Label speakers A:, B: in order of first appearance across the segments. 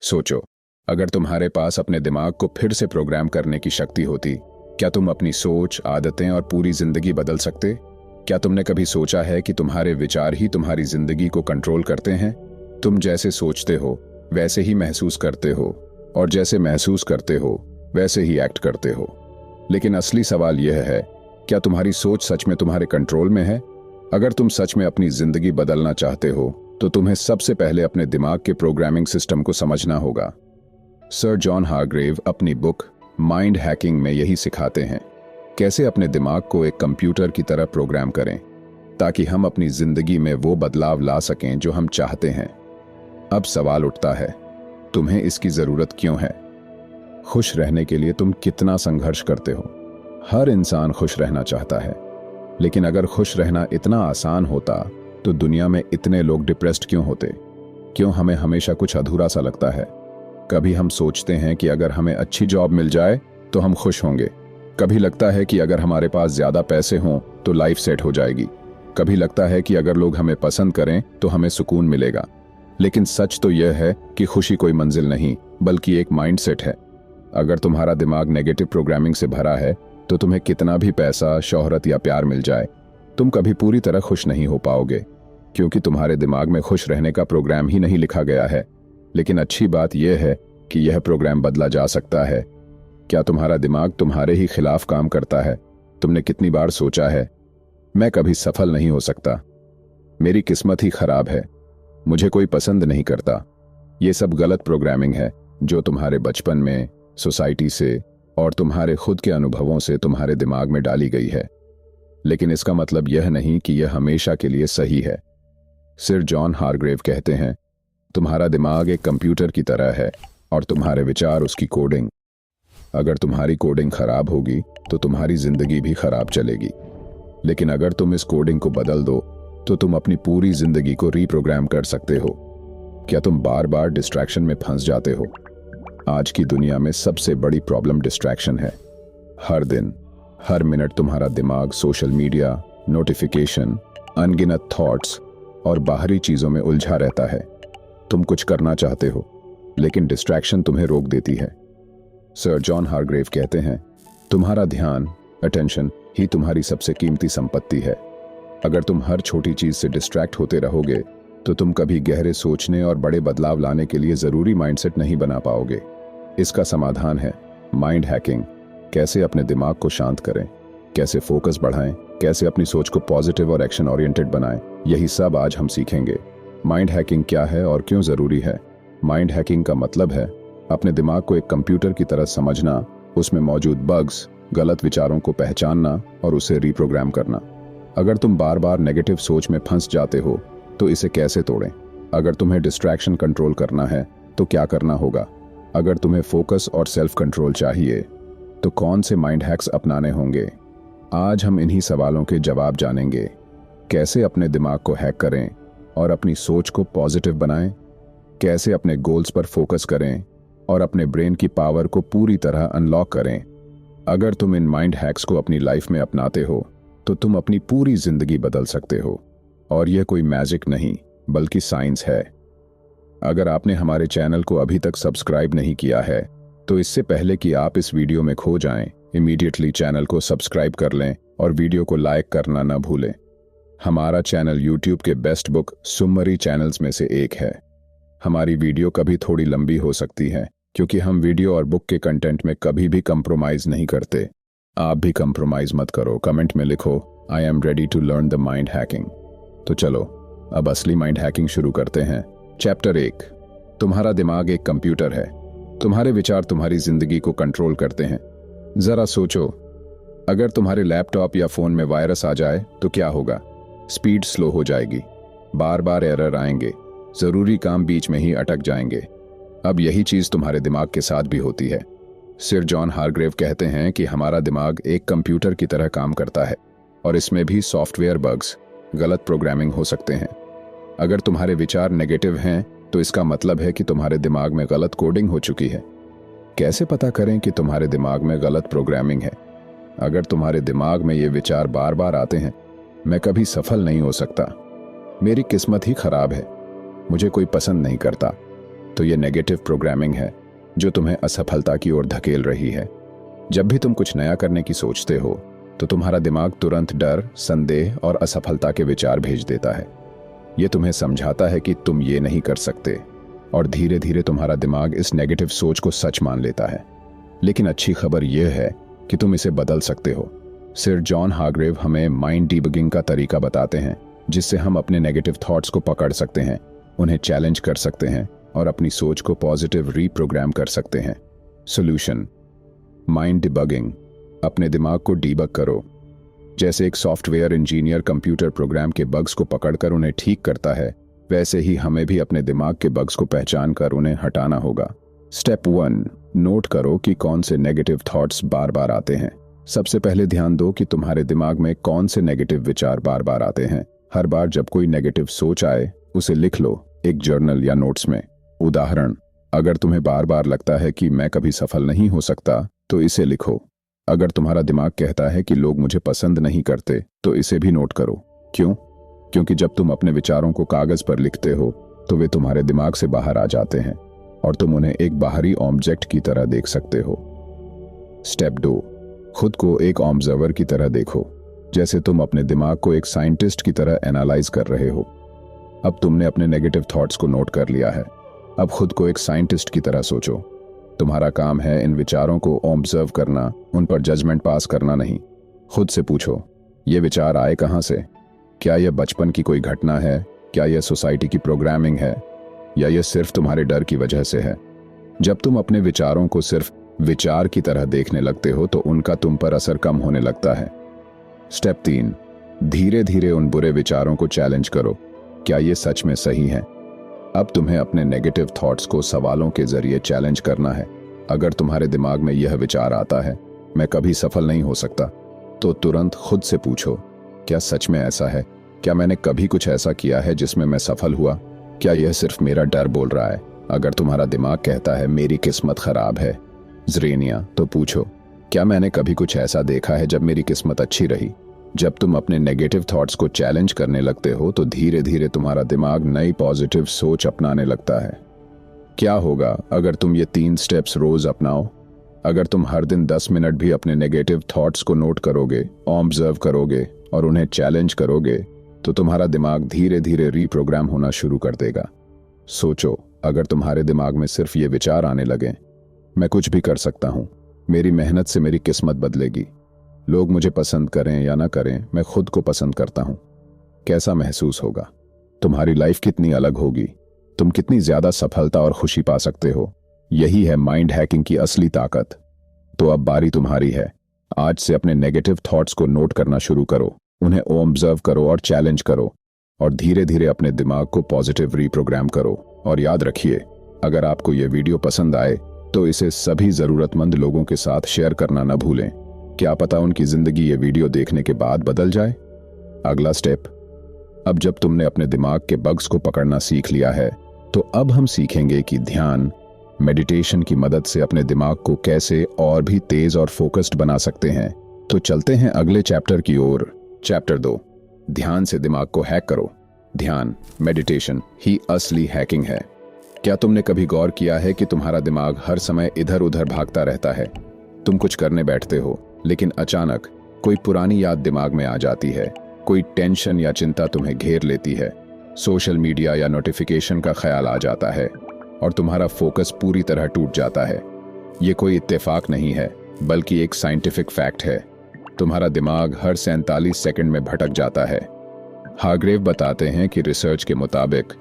A: सोचो, अगर तुम्हारे पास अपने दिमाग को फिर से प्रोग्राम करने की शक्ति होती, क्या तुम अपनी सोच, आदतें और पूरी जिंदगी बदल सकते? क्या तुमने कभी सोचा है कि तुम्हारे विचार ही तुम्हारी जिंदगी को कंट्रोल करते हैं? तुम जैसे सोचते हो वैसे ही महसूस करते हो, और जैसे महसूस करते हो वैसे ही एक्ट करते हो। लेकिन असली सवाल यह है, क्या तुम्हारी सोच सच में तुम्हारे कंट्रोल में है? अगर तुम सच में अपनी जिंदगी बदलना चाहते हो तो तुम्हें सबसे पहले अपने दिमाग के प्रोग्रामिंग सिस्टम को समझना होगा। सर जॉन हारग्रेव अपनी बुक माइंड हैकिंग में यही सिखाते हैं, कैसे अपने दिमाग को एक कंप्यूटर की तरह प्रोग्राम करें ताकि हम अपनी जिंदगी में वो बदलाव ला सकें जो हम चाहते हैं। अब सवाल उठता है, तुम्हें इसकी जरूरत क्यों है? खुश रहने के लिए तुम कितना संघर्ष करते हो? हर इंसान खुश रहना चाहता है, लेकिन अगर खुश रहना इतना आसान होता तो दुनिया में इतने लोग डिप्रेस्ड क्यों होते? क्यों हमें हमेशा कुछ अधूरा सा लगता है? कभी हम सोचते हैं कि अगर हमें अच्छी जॉब मिल जाए तो हम खुश होंगे। कभी लगता है कि अगर हमारे पास ज्यादा पैसे हों तो लाइफ सेट हो जाएगी। कभी लगता है कि अगर लोग हमें पसंद करें तो हमें सुकून मिलेगा। लेकिन सच तो यह है कि खुशी कोई मंजिल नहीं, बल्कि एक माइंडसेट है। अगर तुम्हारा दिमाग नेगेटिव प्रोग्रामिंग से भरा है तो तुम्हें कितना भी पैसा, शोहरत या प्यार मिल जाए, तुम कभी पूरी तरह खुश नहीं हो पाओगे, क्योंकि तुम्हारे दिमाग में खुश रहने का प्रोग्राम ही नहीं लिखा गया है। लेकिन अच्छी बात यह है कि यह प्रोग्राम बदला जा सकता है। क्या तुम्हारा दिमाग तुम्हारे ही खिलाफ काम करता है? तुमने कितनी बार सोचा है, मैं कभी सफल नहीं हो सकता, मेरी किस्मत ही खराब है, मुझे कोई पसंद नहीं करता? ये सब गलत प्रोग्रामिंग है जो तुम्हारे बचपन में, सोसाइटी से और तुम्हारे खुद के अनुभवों से तुम्हारे दिमाग में डाली गई है। लेकिन इसका मतलब यह नहीं कि यह हमेशा के लिए सही है। सर जॉन हारग्रेव कहते हैं, तुम्हारा दिमाग एक कंप्यूटर की तरह है और तुम्हारे विचार उसकी कोडिंग। अगर तुम्हारी कोडिंग खराब होगी तो तुम्हारी जिंदगी भी खराब चलेगी। लेकिन अगर तुम इस कोडिंग को बदल दो तो तुम अपनी पूरी जिंदगी को रीप्रोग्राम कर सकते हो। क्या तुम बार बार डिस्ट्रैक्शन में फंस जाते हो? आज की दुनिया में सबसे बड़ी प्रॉब्लम डिस्ट्रैक्शन है। हर दिन, हर मिनट तुम्हारा दिमाग सोशल मीडिया, नोटिफिकेशन, अनगिनत थॉट्स और बाहरी चीजों में उलझा रहता है। तुम कुछ करना चाहते हो, लेकिन डिस्ट्रैक्शन तुम्हें रोक देती है। सर जॉन हारग्रेव कहते हैं, तुम्हारा ध्यान, अटेंशन ही तुम्हारी सबसे कीमती संपत्ति है। अगर तुम हर छोटी चीज से डिस्ट्रैक्ट होते रहोगे तो तुम कभी गहरे सोचने और बड़े बदलाव लाने के लिए जरूरी माइंडसेट नहीं बना पाओगे। इसका समाधान है माइंड हैकिंग। कैसे अपने दिमाग को शांत करें, कैसे फोकस बढ़ाएं, कैसे अपनी सोच को पॉजिटिव और एक्शन ओरिएंटेड बनाएं, यही सब आज हम सीखेंगे। माइंड हैकिंग क्या है और क्यों जरूरी है? माइंड हैकिंग का मतलब है अपने दिमाग को एक कंप्यूटर की तरह समझना, उसमें मौजूद बग्स, गलत विचारों को पहचानना और उसे रीप्रोग्राम करना। अगर तुम बार बार नेगेटिव सोच में फंस जाते हो तो इसे कैसे तोड़ें? अगर तुम्हें डिस्ट्रैक्शन कंट्रोल करना है तो क्या करना होगा? अगर तुम्हें फोकस और सेल्फ कंट्रोल चाहिए तो कौन से माइंड हैक्स अपनाने होंगे? आज हम इन्हीं सवालों के जवाब जानेंगे। कैसे अपने दिमाग को हैक करें और अपनी सोच को पॉजिटिव बनाएं, कैसे अपने गोल्स पर फोकस करें और अपने ब्रेन की पावर को पूरी तरह अनलॉक करें। अगर तुम इन माइंड हैक्स को अपनी लाइफ में अपनाते हो तो तुम अपनी पूरी जिंदगी बदल सकते हो। और यह कोई मैजिक नहीं, बल्कि साइंस है। अगर आपने हमारे चैनल को अभी तक सब्सक्राइब नहीं किया है तो इससे पहले कि आप इस वीडियो में खो जाएं, इमीडिएटली चैनल को सब्सक्राइब कर लें और वीडियो को लाइक करना न भूलें। हमारा चैनल यूट्यूब के बेस्ट बुक सुमरी चैनल्स में से एक है। हमारी वीडियो कभी थोड़ी लंबी हो सकती है क्योंकि हम वीडियो और बुक के कंटेंट में कभी भी कंप्रोमाइज नहीं करते। आप भी कंप्रोमाइज मत करो। कमेंट में लिखो, I am ready to learn the mind hacking. तो चलो अब असली माइंड हैकिंग शुरू करते हैं। चैप्टर 1, तुम्हारा दिमाग एक कंप्यूटर है। तुम्हारे विचार तुम्हारी जिंदगी को कंट्रोल करते हैं। जरा सोचो, अगर तुम्हारे लैपटॉप या फोन में वायरस आ जाए तो क्या होगा? स्पीड स्लो हो जाएगी, बार बार एरर आएंगे, जरूरी काम बीच में ही अटक जाएंगे। अब यही चीज तुम्हारे दिमाग के साथ भी होती है। सर जॉन हारग्रेव कहते हैं कि हमारा दिमाग एक कंप्यूटर की तरह काम करता है और इसमें भी सॉफ्टवेयर बग्स, गलत प्रोग्रामिंग हो सकते हैं। अगर तुम्हारे विचार नेगेटिव हैं तो इसका मतलब है कि तुम्हारे दिमाग में गलत कोडिंग हो चुकी है। कैसे पता करें कि तुम्हारे दिमाग में गलत प्रोग्रामिंग है? अगर तुम्हारे दिमाग में ये विचार बार बार आते हैं, मैं कभी सफल नहीं हो सकता, मेरी किस्मत ही खराब है, मुझे कोई पसंद नहीं करता, तो ये नेगेटिव प्रोग्रामिंग है जो तुम्हें असफलता की ओर धकेल रही है। जब भी तुम कुछ नया करने की सोचते हो तो तुम्हारा दिमाग तुरंत डर, संदेह और असफलता के विचार भेज देता है। ये तुम्हें समझाता है कि तुम ये नहीं कर सकते, और धीरे धीरे तुम्हारा दिमाग इस नेगेटिव सोच को सच मान लेता है। लेकिन अच्छी खबर यह है कि तुम इसे बदल सकते हो। सर जॉन हार्ग्रेव हमें माइंड डिबगिंग का तरीका बताते हैं, जिससे हम अपने नेगेटिव थॉट्स को पकड़ सकते हैं, उन्हें चैलेंज कर सकते हैं और अपनी सोच को पॉजिटिव रीप्रोग्राम कर सकते हैं। Solution: mind debugging. अपने दिमाग को डीबग करो। जैसे एक सॉफ्टवेयर इंजीनियर कंप्यूटर प्रोग्राम के बग्स को पकड़कर उन्हें ठीक करता है, वैसे ही हमें भी अपने दिमाग के बग्स को पहचान कर उन्हें हटाना होगा। स्टेप 1: नोट करो कि कौन से नेगेटिव थॉट्स बार बार आते हैं। सबसे पहले ध्यान दो कि तुम्हारे दिमाग में कौन से नेगेटिव विचार बार बार आते हैं। हर बार जब कोई नेगेटिव सोच आए, उसे लिख लो एक जर्नल या नोट्स में। उदाहरण: अगर तुम्हें बार बार लगता है कि मैं कभी सफल नहीं हो सकता, तो इसे लिखो। अगर तुम्हारा दिमाग कहता है कि लोग मुझे पसंद नहीं करते, तो इसे भी नोट करो। क्यों? क्योंकि जब तुम अपने विचारों को कागज पर लिखते हो तो वे तुम्हारे दिमाग से बाहर आ जाते हैं और तुम उन्हें एक बाहरी ऑब्जेक्ट की तरह देख सकते हो। स्टेप 2: खुद को एक ऑब्जर्वर की तरह देखो, जैसे तुम अपने दिमाग को एक साइंटिस्ट की तरह एनालाइज कर रहे हो। अब तुमने अपने नेगेटिव थॉट्स को नोट कर लिया है। अब खुद को एक साइंटिस्ट की तरह सोचो। तुम्हारा काम है इन विचारों को ऑब्जर्व करना, उन पर जजमेंट पास करना नहीं। खुद से पूछो, ये विचार आए कहाँ से? क्या यह बचपन की कोई घटना है? क्या यह सोसाइटी की प्रोग्रामिंग है? या यह सिर्फ तुम्हारे डर की वजह से है? जब तुम अपने विचारों को सिर्फ विचार की तरह देखने लगते हो तो उनका तुम पर असर कम होने लगता है। स्टेप 3: धीरे धीरे उन बुरे विचारों को चैलेंज करो। क्या ये सच में सही है? अब तुम्हें अपने नेगेटिव थॉट्स को सवालों के जरिए चैलेंज करना है। अगर तुम्हारे दिमाग में यह विचार आता है, मैं कभी सफल नहीं हो सकता, तो तुरंत खुद से पूछो, क्या सच में ऐसा है? क्या मैंने कभी कुछ ऐसा किया है जिसमें मैं सफल हुआ? क्या यह सिर्फ मेरा डर बोल रहा है? अगर तुम्हारा दिमाग कहता है मेरी किस्मत खराब है, ज़रेनिया, तो पूछो, क्या मैंने कभी कुछ ऐसा देखा है जब मेरी किस्मत अच्छी रही? जब तुम अपने नेगेटिव थॉट्स को चैलेंज करने लगते हो तो धीरे धीरे तुम्हारा दिमाग नई पॉजिटिव सोच अपनाने लगता है। क्या होगा अगर तुम ये 3 स्टेप्स रोज अपनाओ? अगर तुम हर दिन 10 मिनट भी अपने नेगेटिव थॉट्स को नोट करोगे, ऑब्जर्व करोगे और उन्हें चैलेंज करोगे, तो तुम्हारा दिमाग धीरे धीरे रीप्रोग्राम होना शुरू कर देगा। सोचो, अगर तुम्हारे दिमाग में सिर्फ ये विचार आने लगे, मैं कुछ भी कर सकता हूँ, मेरी मेहनत से मेरी किस्मत बदलेगी, लोग मुझे पसंद करें या ना करें, मैं खुद को पसंद करता हूँ, कैसा महसूस होगा? तुम्हारी लाइफ कितनी अलग होगी? तुम कितनी ज्यादा सफलता और खुशी पा सकते हो? यही है माइंड हैकिंग की असली ताकत। तो अब बारी तुम्हारी है। आज से अपने नेगेटिव थॉट्स को नोट करना शुरू करो, उन्हें ऑब्जर्व करो और चैलेंज करो, और धीरे धीरे अपने दिमाग को पॉजिटिव रीप्रोग्राम करो। और याद रखिए, अगर आपको यह वीडियो पसंद आए तो इसे सभी जरूरतमंद लोगों के साथ शेयर करना न भूलें। क्या पता उनकी जिंदगी ये वीडियो देखने के बाद बदल जाए। अगला स्टेप: अब जब तुमने अपने दिमाग के बग्स को पकड़ना सीख लिया है, तो अब हम सीखेंगे कि ध्यान, मेडिटेशन की मदद से अपने दिमाग को कैसे और भी तेज और फोकस्ड बना सकते हैं। तो चलते हैं अगले चैप्टर की ओर। चैप्टर 2: ध्यान से दिमाग को हैक करो। ध्यान, मेडिटेशन ही असली हैकिंग है। क्या तुमने कभी गौर किया है कि तुम्हारा दिमाग हर समय इधर उधर भागता रहता है? तुम कुछ करने बैठते हो, लेकिन अचानक कोई पुरानी याद दिमाग में आ जाती है, कोई टेंशन या चिंता तुम्हें घेर लेती है, सोशल मीडिया या नोटिफिकेशन का ख्याल आ जाता है और तुम्हारा फोकस पूरी तरह टूट जाता है। ये कोई इत्तेफाक नहीं है, बल्कि एक साइंटिफिक फैक्ट है। तुम्हारा दिमाग हर 47 सेकंड में भटक जाता है। हार्ग्रेव बताते हैं कि रिसर्च के मुताबिक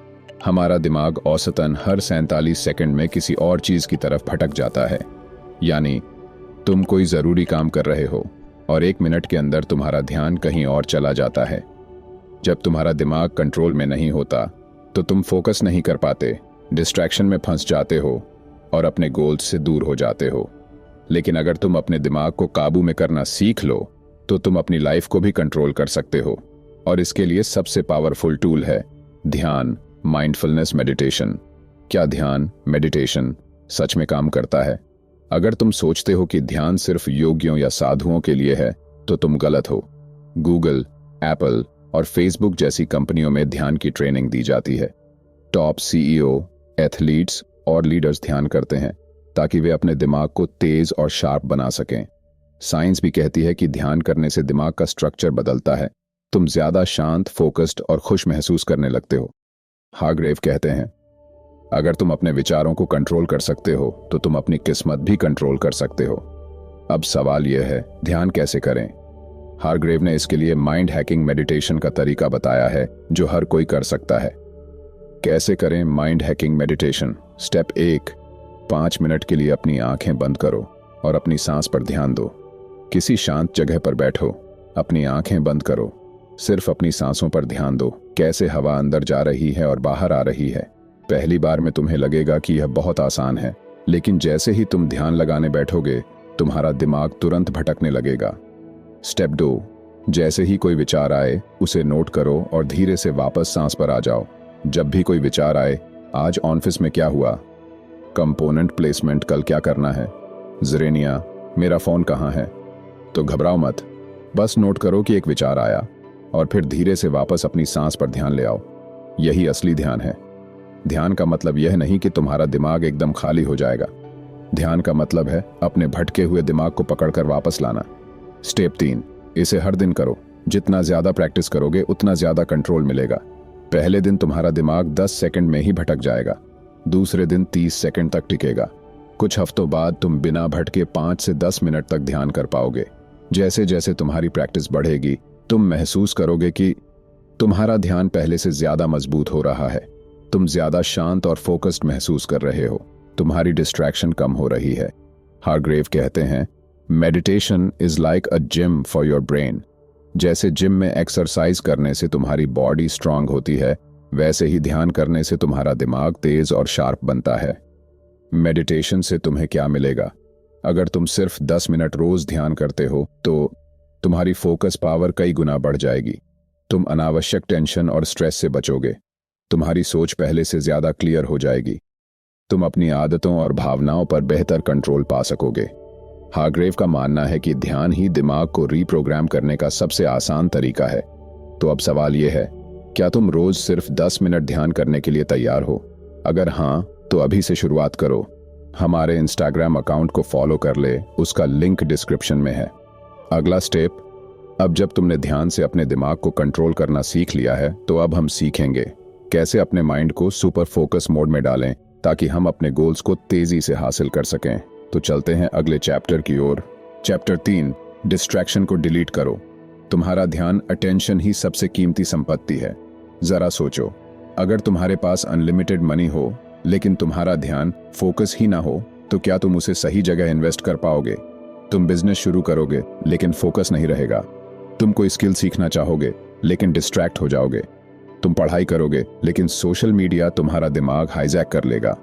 A: हमारा दिमाग औसतन हर 47 सेकंड में किसी और चीज की तरफ भटक जाता है। यानी तुम कोई जरूरी काम कर रहे हो और 1 मिनट के अंदर तुम्हारा ध्यान कहीं और चला जाता है। जब तुम्हारा दिमाग कंट्रोल में नहीं होता तो तुम फोकस नहीं कर पाते, डिस्ट्रैक्शन में फंस जाते हो और अपने गोल्स से दूर हो जाते हो। लेकिन अगर तुम अपने दिमाग को काबू में करना सीख लो तो तुम अपनी लाइफ को भी कंट्रोल कर सकते हो। और इसके लिए सबसे पावरफुल टूल है ध्यान, माइंडफुलनेस मेडिटेशन। क्या ध्यान, मेडिटेशन सच में काम करता है? अगर तुम सोचते हो कि ध्यान सिर्फ योगियों या साधुओं के लिए है, तो तुम गलत हो। गूगल, एप्पल और फेसबुक जैसी कंपनियों में ध्यान की ट्रेनिंग दी जाती है। टॉप CEO, एथलीट्स और लीडर्स ध्यान करते हैं ताकि वे अपने दिमाग को तेज और शार्प बना सकें। साइंस भी कहती है कि ध्यान करने से दिमाग का स्ट्रक्चर बदलता है। तुम ज्यादा शांत, फोकस्ड और खुश महसूस करने लगते हो। हार्ग्रेव कहते हैं, अगर तुम अपने विचारों को कंट्रोल कर सकते हो तो तुम अपनी किस्मत भी कंट्रोल कर सकते हो। अब सवाल यह है, ध्यान कैसे करें? हार्ग्रेव ने इसके लिए माइंड हैकिंग मेडिटेशन का तरीका बताया है जो हर कोई कर सकता है। कैसे करें mind hacking meditation? Step 1, 5 minute के लिए अपनी आंखें बंद करो और अपनी सांस पर ध्यान दो। किसी शांत जगह पर बैठो, अपनी आंखें बंद करो, सिर्फ अपनी सांसों पर ध्यान दो, कैसे हवा अंदर जा रही है और बाहर आ रही है। पहली बार में तुम्हें लगेगा कि यह बहुत आसान है, लेकिन जैसे ही तुम ध्यान लगाने बैठोगे तुम्हारा दिमाग तुरंत भटकने लगेगा। स्टेप 2, जैसे ही कोई विचार आए उसे नोट करो और धीरे से वापस सांस पर आ जाओ। जब भी कोई विचार आए, आज ऑफिस में क्या हुआ, कंपोनेंट प्लेसमेंट कल क्या करना है, ज़रेनिया मेरा फोन कहाँ है, तो घबराओ मत, बस नोट करो कि एक विचार आया और फिर धीरे से वापस अपनी सांस पर ध्यान ले आओ। यही असली ध्यान है। ध्यान का मतलब यह नहीं कि तुम्हारा दिमाग एकदम खाली हो जाएगा। ध्यान का मतलब है अपने भटके हुए दिमाग को पकड़कर वापस लाना। स्टेप 3, इसे हर दिन करो। जितना ज्यादा प्रैक्टिस करोगे उतना ज्यादा कंट्रोल मिलेगा। पहले दिन तुम्हारा दिमाग 10 सेकंड में ही भटक जाएगा, दूसरे दिन 30 सेकंड तक टिकेगा। कुछ हफ्तों बाद तुम बिना भटके 5 से 10 मिनट तक ध्यान कर पाओगे। जैसे जैसे तुम्हारी प्रैक्टिस बढ़ेगी तुम महसूस करोगे कि तुम्हारा ध्यान पहले से ज्यादा मजबूत हो रहा है। तुम ज्यादा शांत और फोकस्ड महसूस कर रहे हो, तुम्हारी डिस्ट्रैक्शन कम हो रही है। हार्ग्रेव कहते हैं, meditation is like a gym for your brain. जैसे जिम में एक्सरसाइज करने से तुम्हारी बॉडी स्ट्रांग होती है, वैसे ही ध्यान करने से तुम्हारा दिमाग तेज और शार्प बनता है। मेडिटेशन से तुम्हें क्या मिलेगा? अगर तुम सिर्फ 10 मिनट रोज ध्यान करते हो तो तुम्हारी फोकस पावर कई गुना बढ़ जाएगी। तुम अनावश्यक टेंशन और स्ट्रेस से बचोगे। तुम्हारी सोच पहले से ज्यादा क्लियर हो जाएगी। तुम अपनी आदतों और भावनाओं पर बेहतर कंट्रोल पा सकोगे। हार्ग्रेव का मानना है कि ध्यान ही दिमाग को रीप्रोग्राम करने का सबसे आसान तरीका है। तो अब सवाल यह है, क्या तुम रोज सिर्फ 10 मिनट ध्यान करने के लिए तैयार हो? अगर हाँ, तो अभी से शुरुआत करो। हमारे इंस्टाग्राम अकाउंट को फॉलो कर ले, उसका लिंक डिस्क्रिप्शन में है। अगला स्टेप, अब जब तुमने ध्यान से अपने दिमाग को कंट्रोल करना सीख लिया है तो अब हम सीखेंगे कैसे अपने माइंड को सुपर फोकस मोड में डालें ताकि हम अपने गोल्स को तेजी से हासिल कर सकें। तो चलते हैं अगले चैप्टर की ओर। चैप्टर 3, डिस्ट्रैक्शन को डिलीट करो। तुम्हारा ध्यान, अटेंशन ही सबसे कीमती संपत्ति है। जरा सोचो, अगर तुम्हारे पास अनलिमिटेड मनी हो लेकिन तुम्हारा ध्यान, फोकस ही ना हो तो क्या तुम उसे सही जगह इन्वेस्ट कर पाओगे? तुम बिजनेस शुरू करोगे लेकिन फोकस नहीं रहेगा। तुम कोई स्किल सीखना चाहोगे लेकिन डिस्ट्रैक्ट हो जाओगे। तुम पढ़ाई करोगे लेकिन सोशल मीडिया तुम्हारा दिमाग हाईजैक कर लेगा।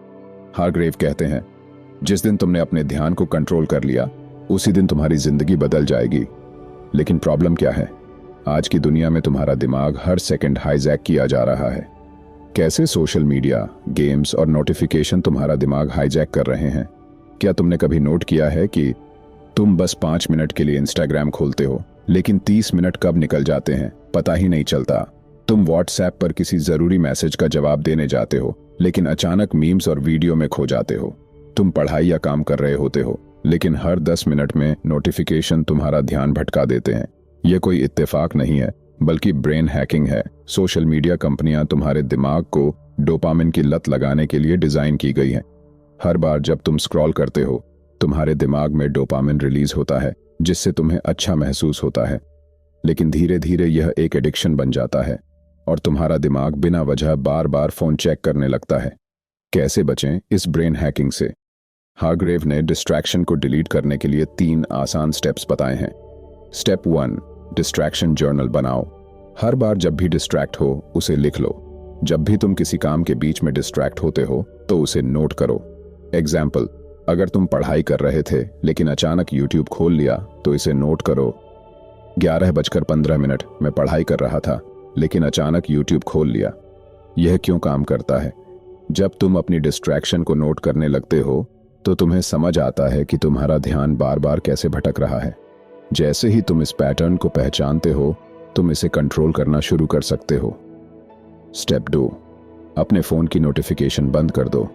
A: हार्ग्रेव कहते हैं, जिस दिन तुमने अपने ध्यान को कंट्रोल कर लिया उसी दिन तुम्हारी जिंदगी बदल जाएगी। लेकिन प्रॉब्लम क्या है? आज की दुनिया में तुम्हारा दिमाग हर सेकंड हाईजैक किया जा रहा है। कैसे? सोशल मीडिया, गेम्स और नोटिफिकेशन तुम्हारा दिमाग हाईजैक कर रहे हैं। क्या तुमने कभी नोट किया है कि तुम बस 5 मिनट के लिए इंस्टाग्राम खोलते हो लेकिन 30 मिनट कब निकल जाते हैं पता ही नहीं चलता। तुम व्हाट्सएप पर किसी जरूरी मैसेज का जवाब देने जाते हो लेकिन अचानक मीम्स और वीडियो में खो जाते हो। तुम पढ़ाई या काम कर रहे होते हो लेकिन हर 10 मिनट में नोटिफिकेशन तुम्हारा ध्यान भटका देते हैं। यह कोई इत्तेफाक नहीं है बल्कि ब्रेन हैकिंग है। सोशल मीडिया कंपनियां तुम्हारे दिमाग को डोपामिन की लत लगाने के लिए डिजाइन की गई हैं। हर बार जब तुम स्क्रॉल करते हो तुम्हारे दिमाग में डोपामिन रिलीज होता है जिससे तुम्हें अच्छा महसूस होता है। लेकिन धीरे धीरे यह एक एडिक्शन बन जाता है और तुम्हारा दिमाग बिना वजह बार बार फोन चेक करने लगता है। कैसे बचें इस ब्रेन हैकिंग से? हार्ग्रेव ने डिस्ट्रैक्शन को डिलीट करने के लिए 3 आसान स्टेप्स बताए हैं। स्टेप 1, डिस्ट्रैक्शन जर्नल बनाओ। हर बार जब भी डिस्ट्रैक्ट हो उसे लिख लो। जब भी तुम किसी काम के बीच में डिस्ट्रैक्ट होते हो तो उसे नोट करो। एग्जाम्पल, अगर तुम पढ़ाई कर रहे थे लेकिन अचानक यूट्यूब खोल लिया तो इसे नोट करो। 11:15 मैं पढ़ाई कर रहा था लेकिन अचानक यूट्यूब खोल लिया। यह क्यों काम करता है? जब तुम अपनी डिस्ट्रैक्शन को नोट करने लगते हो तो तुम्हें समझ आता है कि तुम्हारा ध्यान बार बार कैसे भटक रहा है। जैसे ही तुम इस पैटर्न को पहचानते हो तुम इसे कंट्रोल करना शुरू कर सकते हो। स्टेप 2, अपने फोन की नोटिफिकेशन बंद कर दो।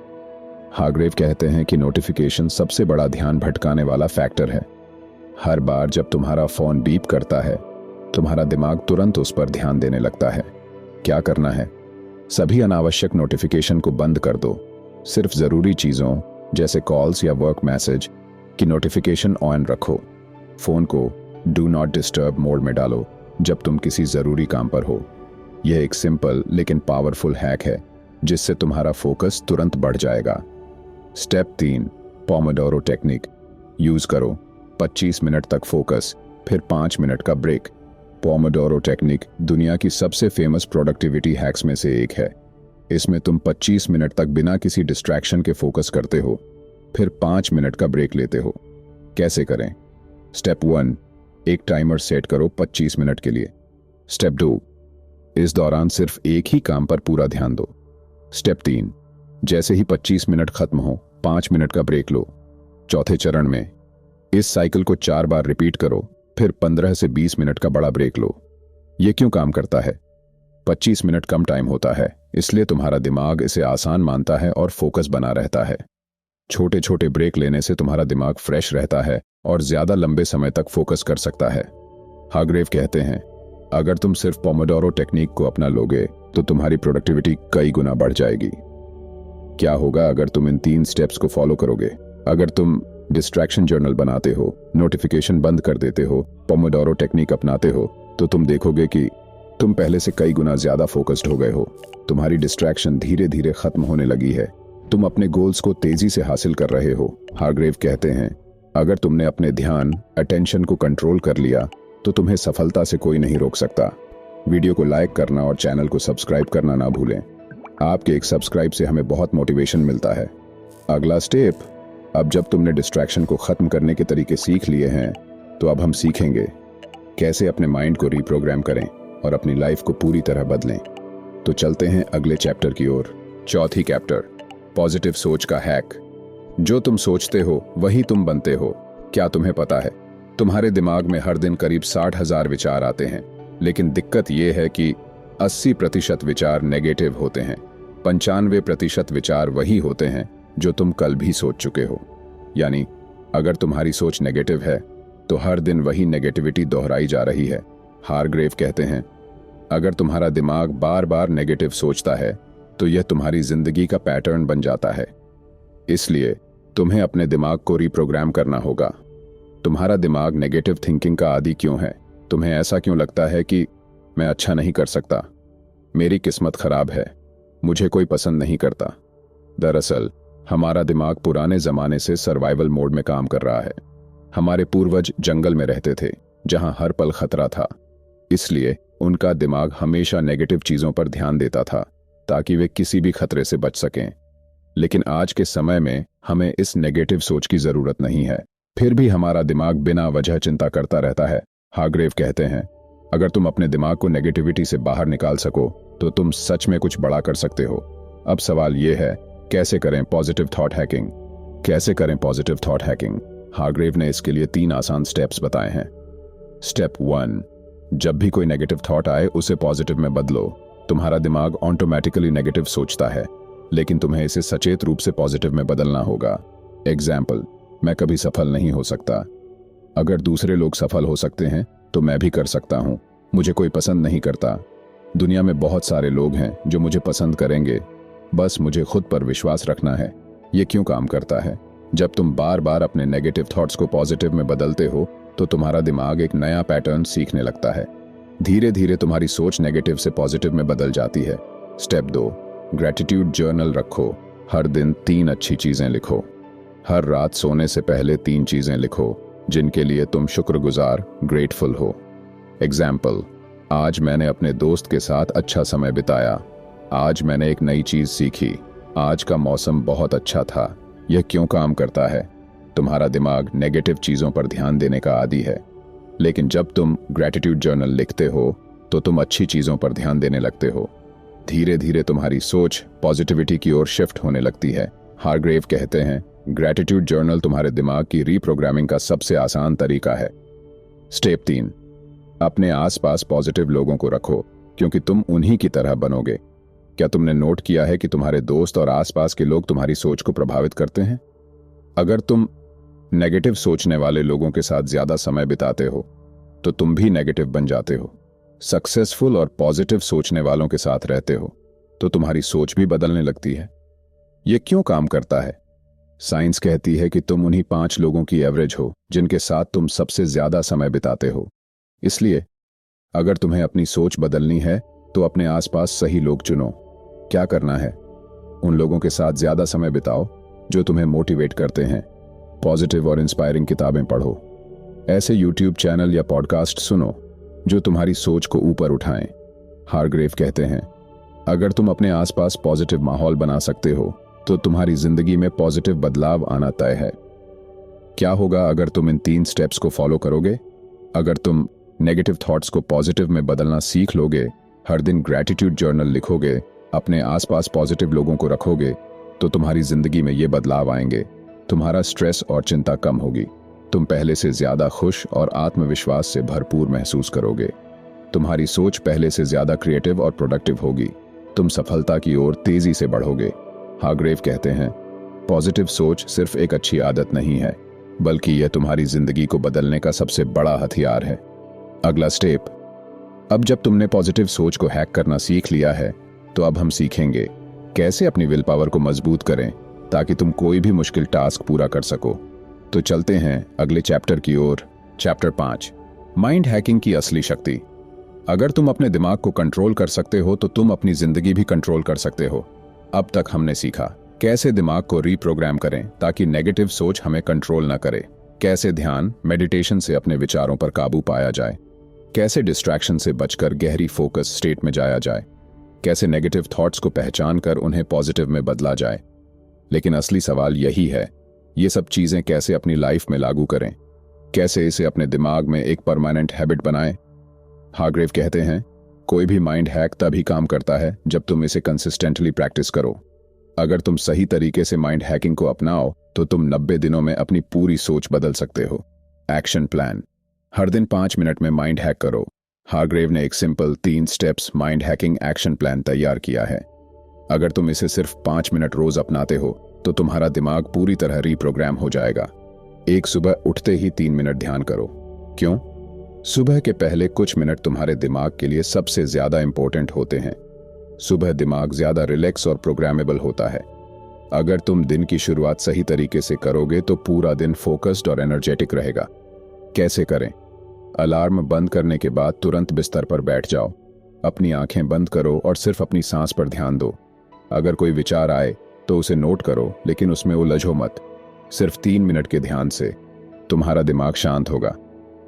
A: हार्ग्रेव कहते हैं कि नोटिफिकेशन सबसे बड़ा ध्यान भटकाने वाला फैक्टर है। हर बार जब तुम्हारा फोन बीप करता है, तुम्हारा दिमाग तुरंत उस पर ध्यान देने लगता है। क्या करना है? सभी अनावश्यक नोटिफिकेशन को बंद कर दो। सिर्फ जरूरी चीजों जैसे कॉल्स या वर्क मैसेज की नोटिफिकेशन ऑन रखो। फोन को डू नॉट डिस्टर्ब मोड में डालो जब तुम किसी जरूरी काम पर हो। यह एक सिंपल लेकिन पावरफुल हैक है जिससे तुम्हारा फोकस तुरंत बढ़ जाएगा। स्टेप 3, पोमोडोरो टेक्निक यूज करो। 25 मिनट तक फोकस, फिर 5 मिनट का ब्रेक। पोमोडोरो टेक्निक दुनिया की सबसे फेमस प्रोडक्टिविटी हैक्स में से एक है। इसमें तुम 25 मिनट तक बिना किसी डिस्ट्रैक्शन के फोकस करते हो, फिर 5 मिनट का ब्रेक लेते हो। कैसे करें? स्टेप 1, एक टाइमर सेट करो 25 मिनट के लिए। स्टेप 2, इस दौरान सिर्फ एक ही काम पर पूरा ध्यान दो। स्टेप 3, जैसे ही 25 मिनट खत्म हो 5 मिनट का ब्रेक लो। चौथे चरण में इस साइकिल को 4 बार रिपीट करो, फिर 15 से 20 मिनट का बड़ा ब्रेक लो। यह क्यों काम करता है? 25 मिनट कम टाइम होता है, इसलिए तुम्हारा दिमाग इसे आसान मानता है और फोकस बना रहता है। छोटे छोटे ब्रेक लेने से तुम्हारा दिमाग फ्रेश रहता है और ज्यादा लंबे समय तक फोकस कर सकता है। हार्ग्रेव कहते हैं, अगर तुम सिर्फ पोमोडोरो टेक्निक को अपना लोगे तो तुम्हारी प्रोडक्टिविटी कई गुना बढ़ जाएगी। क्या होगा अगर तुम इन 3 स्टेप्स को फॉलो करोगे? अगर तुम डिस्ट्रैक्शन जर्नल बनाते हो, नोटिफिकेशन बंद कर देते हो, पोमोडोरो टेक्निक अपनाते हो, तो तुम देखोगे कि तुम पहले से कई गुना ज्यादा फोकस्ड हो गए हो। तुम्हारी डिस्ट्रैक्शन धीरे धीरे खत्म होने लगी है। तुम अपने गोल्स को तेजी से हासिल कर रहे हो। हार्ग्रेव कहते हैं, अगर तुमने अपने ध्यान, अटेंशन को कंट्रोल कर लिया तो तुम्हें सफलता से कोई नहीं रोक सकता। वीडियो को लाइक करना और चैनल को सब्सक्राइब करना ना भूलें। आपके एक सब्सक्राइब से हमें बहुत मोटिवेशन मिलता है। अगला स्टेप, अब जब तुमने डिस्ट्रैक्शन को खत्म करने के तरीके सीख लिए हैं, तो अब हम सीखेंगे कैसे अपने माइंड को रीप्रोग्राम करें और अपनी लाइफ को पूरी तरह बदलें। तो चलते हैं अगले चैप्टर की ओर। चौथी चैप्टर, पॉजिटिव सोच का हैक। जो तुम सोचते हो वही तुम बनते हो। क्या तुम्हें पता है, तुम्हारे दिमाग में हर दिन करीब 60,000 विचार आते हैं, लेकिन दिक्कत यह है कि 80% विचार नेगेटिव होते हैं। 95% विचार वही होते हैं जो तुम कल भी सोच चुके हो। यानी अगर तुम्हारी सोच नेगेटिव है तो हर दिन वही नेगेटिविटी दोहराई जा रही है। हार्ग्रेव कहते हैं, अगर तुम्हारा दिमाग बार बार नेगेटिव सोचता है तो यह तुम्हारी जिंदगी का पैटर्न बन जाता है। इसलिए तुम्हें अपने दिमाग को रीप्रोग्राम करना होगा। तुम्हारा दिमाग नेगेटिव थिंकिंग का आदी क्यों है? तुम्हें ऐसा क्यों लगता है कि मैं अच्छा नहीं कर सकता, मेरी किस्मत खराब है, मुझे कोई पसंद नहीं करता? दरअसल हमारा दिमाग पुराने जमाने से सर्वाइवल मोड में काम कर रहा है। हमारे पूर्वज जंगल में रहते थे जहां हर पल खतरा था, इसलिए उनका दिमाग हमेशा नेगेटिव चीजों पर ध्यान देता था ताकि वे किसी भी खतरे से बच सकें। लेकिन आज के समय में हमें इस नेगेटिव सोच की जरूरत नहीं है, फिर भी हमारा दिमाग बिना वजह चिंता करता रहता है। हार्ग्रेव कहते हैं, अगर तुम अपने दिमाग को नेगेटिविटी से बाहर निकाल सको तो तुम सच में कुछ बड़ा कर सकते हो। अब सवाल यह है, कैसे करें पॉजिटिव थॉट हैकिंग? कैसे करें पॉजिटिव थॉट हैकिंग? हार्ग्रेव ने इसके लिए 3 आसान स्टेप्स बताए हैं। स्टेप 1, जब भी कोई नेगेटिव थॉट आए उसे पॉजिटिव में बदलो। तुम्हारा दिमाग ऑटोमेटिकली नेगेटिव सोचता है, लेकिन तुम्हें इसे सचेत रूप से पॉजिटिव में बदलना होगा। एग्जाम्पल, मैं कभी सफल नहीं हो सकता। अगर दूसरे लोग सफल हो सकते हैं तो मैं भी कर सकता हूं। मुझे कोई पसंद नहीं करता। दुनिया में बहुत सारे लोग हैं जो मुझे पसंद करेंगे, बस मुझे खुद पर विश्वास रखना है। ये क्यों काम करता है? जब तुम बार बार अपने नेगेटिव थॉट्स को पॉजिटिव में बदलते हो तो तुम्हारा दिमाग एक नया पैटर्न सीखने लगता है। धीरे धीरे तुम्हारी सोच नेगेटिव से पॉजिटिव में बदल जाती है। स्टेप 2, ग्रैटिट्यूड जर्नल रखो। हर दिन 3 अच्छी चीजें लिखो। हर रात सोने से पहले 3 चीजें लिखो जिनके लिए तुम शुक्रगुजार, ग्रेटफुल हो। एग्जाम्पल, आज मैंने अपने दोस्त के साथ अच्छा समय बिताया। आज मैंने एक नई चीज सीखी। आज का मौसम बहुत अच्छा था। यह क्यों काम करता है? तुम्हारा दिमाग नेगेटिव चीजों पर ध्यान देने का आदी है, लेकिन जब तुम ग्रैटिट्यूड जर्नल लिखते हो तो तुम अच्छी चीजों पर ध्यान देने लगते हो। धीरे धीरे तुम्हारी सोच पॉजिटिविटी की ओर शिफ्ट होने लगती है। हार्ग्रेव कहते हैं, ग्रैटिट्यूड जर्नल तुम्हारे दिमाग की रीप्रोग्रामिंग का सबसे आसान तरीका है। स्टेप 3, अपने आसपास पॉजिटिव लोगों को रखो क्योंकि तुम उन्हीं की तरह बनोगे। क्या तुमने नोट किया है कि तुम्हारे दोस्त और आसपास के लोग तुम्हारी सोच को प्रभावित करते हैं? अगर तुम नेगेटिव सोचने वाले लोगों के साथ ज्यादा समय बिताते हो तो तुम भी नेगेटिव बन जाते हो। सक्सेसफुल और पॉजिटिव सोचने वालों के साथ रहते हो तो तुम्हारी सोच भी बदलने लगती है। यह क्यों काम करता है? साइंस कहती है कि तुम उन्हीं 5 लोगों की एवरेज हो जिनके साथ तुम सबसे ज्यादा समय बिताते हो। इसलिए अगर तुम्हें अपनी सोच बदलनी है तो अपने आसपास सही लोग चुनो। क्या करना है? उन लोगों के साथ ज्यादा समय बिताओ जो तुम्हें मोटिवेट करते हैं। पॉजिटिव और इंस्पायरिंग किताबें पढ़ो। ऐसे यूट्यूब चैनल या पॉडकास्ट सुनो जो तुम्हारी सोच को ऊपर उठाएं। हार्ग्रेव कहते हैं, अगर तुम अपने आसपास पॉजिटिव माहौल बना सकते हो तो तुम्हारी जिंदगी में पॉजिटिव बदलाव आना तय है। क्या होगा अगर तुम इन 3 स्टेप्स को फॉलो करोगे? अगर तुम नेगेटिव थॉट्स को पॉजिटिव में बदलना सीख लोगे, हर दिन ग्रैटिट्यूड जर्नल लिखोगे, अपने आसपास पॉजिटिव लोगों को रखोगे, तो तुम्हारी जिंदगी में ये बदलाव आएंगे। तुम्हारा स्ट्रेस और चिंता कम होगी। तुम पहले से ज्यादा खुश और आत्मविश्वास से भरपूर महसूस करोगे। तुम्हारी सोच पहले से ज्यादा क्रिएटिव और प्रोडक्टिव होगी। तुम सफलता की ओर तेजी से बढ़ोगे। हार्ग्रेव कहते हैं, पॉजिटिव सोच सिर्फ एक अच्छी आदत नहीं है, बल्कि यह तुम्हारी जिंदगी को बदलने का सबसे बड़ा हथियार है। अगला स्टेप। अब जब तुमने पॉजिटिव सोच को हैक करना सीख लिया है, तो अब हम सीखेंगे कैसे अपनी विल पावर को मजबूत करें ताकि तुम कोई भी मुश्किल टास्क पूरा कर सको। तो चलते हैं अगले चैप्टर की ओर। चैप्टर 5, माइंड हैकिंग की असली शक्ति। अगर तुम अपने दिमाग को कंट्रोल कर सकते हो तो तुम अपनी जिंदगी भी कंट्रोल कर सकते हो। अब तक हमने सीखा कैसे दिमाग को रीप्रोग्राम करें ताकि नेगेटिव सोच हमें कंट्रोल न करे, कैसे ध्यान मेडिटेशन से अपने विचारों पर काबू पाया जाए, कैसे डिस्ट्रैक्शन से बचकर गहरी फोकस स्टेट में जाया जाए, कैसे नेगेटिव थॉट्स को पहचान कर उन्हें पॉजिटिव में बदला जाए। लेकिन असली सवाल यही है, ये सब चीजें कैसे अपनी लाइफ में लागू करें, कैसे इसे अपने दिमाग में एक परमानेंट हैबिट बनाएं। हार्ग्रेव कहते हैं, कोई भी माइंड हैक तभी काम करता है जब तुम इसे कंसिस्टेंटली प्रैक्टिस करो। अगर तुम सही तरीके से माइंड हैकिंग को अपनाओ तो तुम 90 दिनों में अपनी पूरी सोच बदल सकते हो। Action plan. हर दिन 5 मिनट में माइंड हैक करो। हार्ग्रेव ने एक simple 3 steps mind hacking action plan तैयार किया है। अगर तुम इसे सिर्फ 5 मिनट रोज अपनाते हो तो तुम्हारा दिमाग पूरी तरह रीप्रोग्राम हो जाएगा। एक, सुबह उठते ही 3 मिनट ध्यान करो। क्यों? सुबह के पहले कुछ मिनट तुम्हारे दिमाग के लिए सबसे ज्यादा इंपॉर्टेंट होते हैं। सुबह दिमाग ज्यादा रिलैक्स और प्रोग्रामेबल होता है। अगर तुम दिन की शुरुआत सही तरीके से करोगे तो पूरा दिन फोकस्ड और एनर्जेटिक रहेगा। कैसे करें? अलार्म बंद करने के बाद तुरंत बिस्तर पर बैठ जाओ। अपनी आंखें बंद करो और सिर्फ अपनी सांस पर ध्यान दो। अगर कोई विचार आए तो उसे नोट करो, लेकिन उसमें उलझो मत। सिर्फ 3 मिनट के ध्यान से तुम्हारा दिमाग शांत होगा।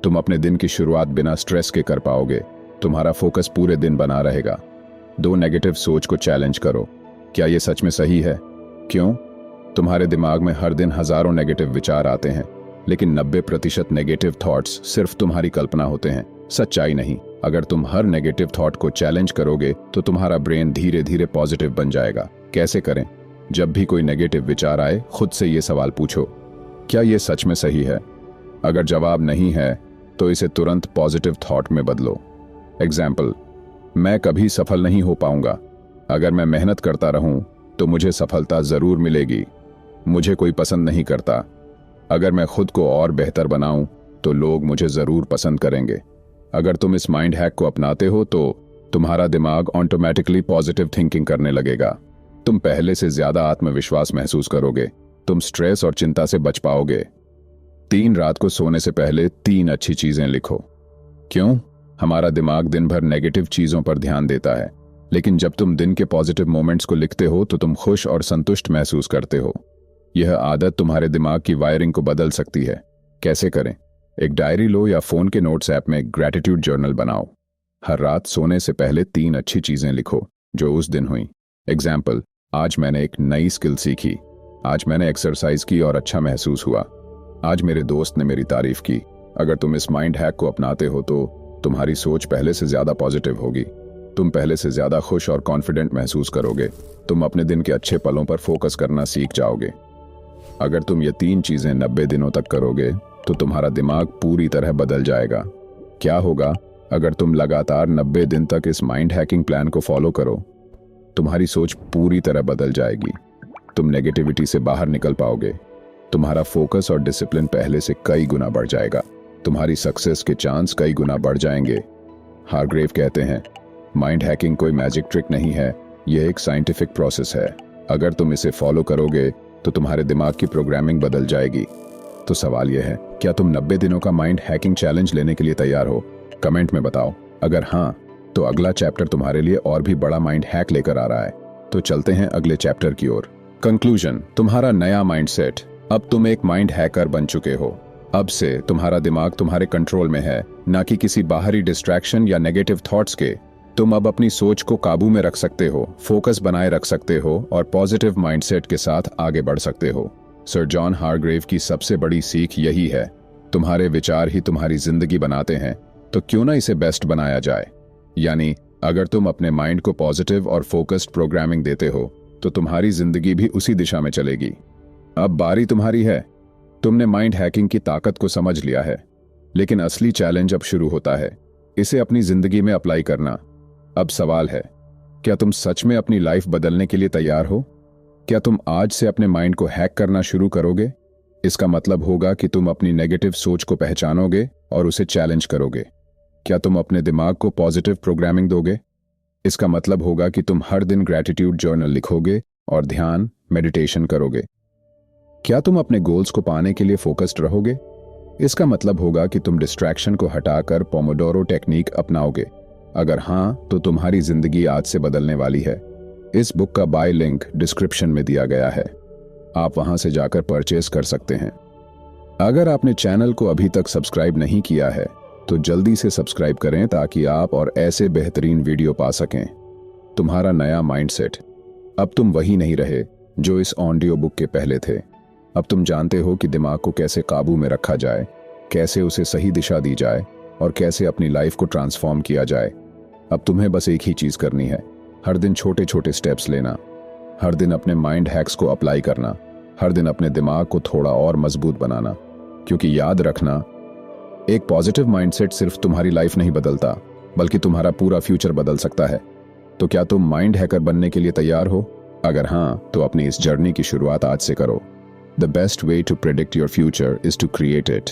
A: तुम अपने दिन की शुरुआत बिना स्ट्रेस के कर पाओगे। तुम्हारा फोकस पूरे दिन बना रहेगा। 2, नेगेटिव सोच को चैलेंज करो। क्या यह सच में सही है? क्यों? तुम्हारे दिमाग में हर दिन हजारों नेगेटिव विचार आते हैं, लेकिन 90% नेगेटिव थॉट्स सिर्फ तुम्हारी कल्पना होते हैं, सच्चाई नहीं। अगर तुम हर नेगेटिव थॉट को चैलेंज करोगे तो तुम्हारा ब्रेन धीरे धीरे पॉजिटिव बन जाएगा। कैसे करें? जब भी कोई नेगेटिव विचार आए, खुद से ये सवाल पूछो, क्या यह सच में सही है? अगर जवाब नहीं है तो इसे तुरंत पॉजिटिव थॉट में बदलो। एग्जाम्पल, मैं कभी सफल नहीं हो पाऊंगा। अगर मैं मेहनत करता रहूं तो मुझे सफलता जरूर मिलेगी। मुझे कोई पसंद नहीं करता। अगर मैं खुद को और बेहतर बनाऊं तो लोग मुझे जरूर पसंद करेंगे। अगर तुम इस माइंड हैक को अपनाते हो तो तुम्हारा दिमाग ऑटोमेटिकली पॉजिटिव थिंकिंग करने लगेगा। तुम पहले से ज्यादा आत्मविश्वास महसूस करोगे। तुम स्ट्रेस और चिंता से बच पाओगे। 3, रात को सोने से पहले 3 अच्छी चीजें लिखो। क्यों? हमारा दिमाग दिन भर नेगेटिव चीजों पर ध्यान देता है, लेकिन जब तुम दिन के पॉजिटिव मोमेंट्स को लिखते हो तो तुम खुश और संतुष्ट महसूस करते हो। यह आदत तुम्हारे दिमाग की वायरिंग को बदल सकती है। कैसे करें? एक डायरी लो या फोन के नोट्स ऐप में ग्रैटिट्यूड जर्नल बनाओ। हर रात सोने से पहले 3 अच्छी चीजें लिखो जो उस दिन हुई। एग्जाम्पल, आज मैंने एक नई स्किल सीखी। आज मैंने एक्सरसाइज की और अच्छा महसूस हुआ। आज मेरे दोस्त ने मेरी तारीफ की। अगर तुम इस माइंड हैक को अपनाते हो तो तुम्हारी सोच पहले से ज्यादा पॉजिटिव होगी। तुम पहले से ज्यादा खुश और कॉन्फिडेंट महसूस करोगे। तुम अपने दिन के अच्छे पलों पर फोकस करना सीख जाओगे। अगर तुम ये 3 चीजें 90 दिनों तक करोगे तो तुम्हारा दिमाग पूरी तरह बदल जाएगा। क्या होगा अगर तुम लगातार 90 दिन तक इस माइंड हैकिंग प्लान को फॉलो करो? तुम्हारी सोच पूरी तरह बदल जाएगी। तुम नेगेटिविटी से बाहर निकल पाओगे। तुम्हारा फोकस और डिसिप्लिन पहले से कई गुना बढ़ जाएगा। तुम्हारी सक्सेस के चांस कई गुना बढ़ जाएंगे। हार्ग्रेव कहते हैं, माइंड हैकिंग कोई मैजिक ट्रिक नहीं है, यह एक साइंटिफिक प्रोसेस है। अगर तुम इसे फॉलो करोगे तो तुम्हारे दिमाग की प्रोग्रामिंग बदल जाएगी। तो सवाल यह है, क्या तुम 90 दिनों का माइंड हैकिंग चैलेंज लेने के लिए तैयार हो? कमेंट में बताओ। अगर हाँ, तो अगला चैप्टर तुम्हारे लिए और भी बड़ा माइंड हैक लेकर आ रहा है। तो चलते हैं अगले चैप्टर की ओर। कंक्लूजन, तुम्हारा नया माइंडसेट। अब तुम एक माइंड हैकर बन चुके हो। अब से तुम्हारा दिमाग तुम्हारे कंट्रोल में है, ना कि किसी बाहरी डिस्ट्रैक्शन या नेगेटिव थॉट्स के। तुम अब अपनी सोच को काबू में रख सकते हो, फोकस बनाए रख सकते हो और पॉजिटिव माइंडसेट के साथ आगे बढ़ सकते हो। सर जॉन हार्ग्रेव की सबसे बड़ी सीख यही है, तुम्हारे विचार ही तुम्हारी जिंदगी बनाते हैं, तो क्यों ना इसे बेस्ट बनाया जाए। यानी अगर तुम अपने माइंड को पॉजिटिव और फोकस्ड प्रोग्रामिंग देते हो तो तुम्हारी जिंदगी भी उसी दिशा में चलेगी। अब बारी तुम्हारी है। तुमने माइंड हैकिंग की ताकत को समझ लिया है, लेकिन असली चैलेंज अब शुरू होता है, इसे अपनी जिंदगी में अप्लाई करना। अब सवाल है, क्या तुम सच में अपनी लाइफ बदलने के लिए तैयार हो? क्या तुम आज से अपने माइंड को हैक करना शुरू करोगे? इसका मतलब होगा कि तुम अपनी नेगेटिव सोच को पहचानोगे और उसे चैलेंज करोगे। क्या तुम अपने दिमाग को पॉजिटिव प्रोग्रामिंग दोगे? इसका मतलब होगा कि तुम हर दिन ग्रैटिट्यूड जर्नल लिखोगे और ध्यान, मेडिटेशन करोगे। क्या तुम अपने गोल्स को पाने के लिए फोकस्ड रहोगे? इसका मतलब होगा कि तुम डिस्ट्रैक्शन को हटाकर पोमोडोरो टेक्निक अपनाओगे। अगर हाँ, तो तुम्हारी जिंदगी आज से बदलने वाली है। इस बुक का बाय लिंक डिस्क्रिप्शन में दिया गया है, आप वहां से जाकर परचेज कर सकते हैं। अगर आपने चैनल को अभी तक सब्सक्राइब नहीं किया है तो जल्दी से सब्सक्राइब करें ताकि आप और ऐसे बेहतरीन वीडियो पा सकें। तुम्हारा नया माइंडसेट। अब तुम वही नहीं रहे जो इस ऑडियो बुक के पहले थे। अब तुम जानते हो कि दिमाग को कैसे काबू में रखा जाए, कैसे उसे सही दिशा दी जाए और कैसे अपनी लाइफ को ट्रांसफॉर्म किया जाए। अब तुम्हें बस एक ही चीज करनी है, हर दिन छोटे छोटे स्टेप्स लेना, हर दिन अपने माइंड हैक्स को अप्लाई करना, हर दिन अपने दिमाग को थोड़ा और मजबूत बनाना। क्योंकि याद रखना, एक पॉजिटिव माइंडसेट सिर्फ तुम्हारी लाइफ नहीं बदलता, बल्कि तुम्हारा पूरा फ्यूचर बदल सकता है। तो क्या तुम माइंड हैकर बनने के लिए तैयार हो? अगर हाँ, तो अपनी इस जर्नी की शुरुआत आज से करो। The best way to predict your future is to create it.